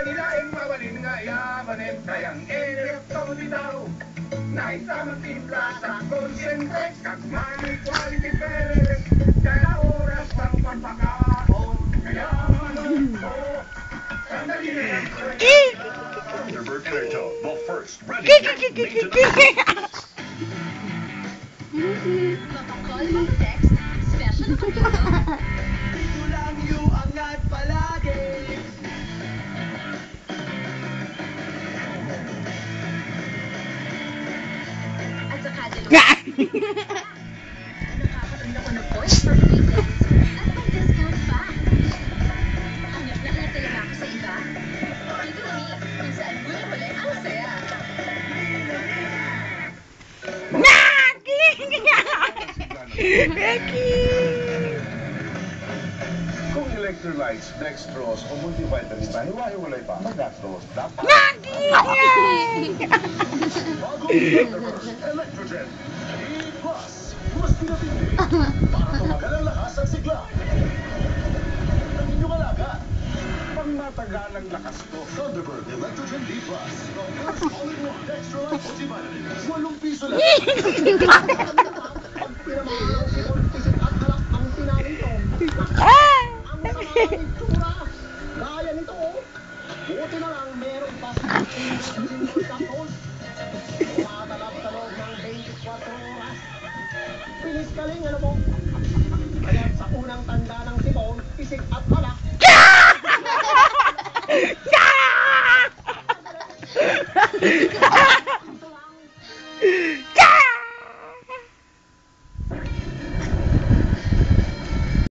nilaing mawalin nga yamanin. Kayang elepto bitaw, na isamang timpla sa concentrate. Kag money quality peres, kaya oras ng pampakaon. Kaya manon ko, sandali na lang. Thunderbird Enerto, the first ready maintenance. Mapakol, mag-text, special ako dito. Ito lang yung angat palagi. At saka dalawa. Nakakatanda ko ng points for free days. At may discount pa. Hanap na talaga ako sa iba. Dito na niya, kung saan huli-huli ang saya. Kung electrolytes, dextrose o multivitamin ba, hiwa-hiwalay pa, mag-dextrose. Dapat. Bagong Thunderbird Electrogen E+. Mas pinatindi para tumagal ang lakas ang sigla ng inyong alaga. Pang matagal ang lakas ko. Thunderbird Electrogen D+. The first all-in-one electrolyte multivitamin. 8 piso lang. Pag pinamahal si Contisit at alak ang tinanin to. Ang sama ng itsura. Gaya nito, oh. Buti na lang meron pa sa tapos. Tumatalab sa loob ng 24 oras. Pilis ka rin, ano mo? Kaya sa unang tanda ng sibon, isip at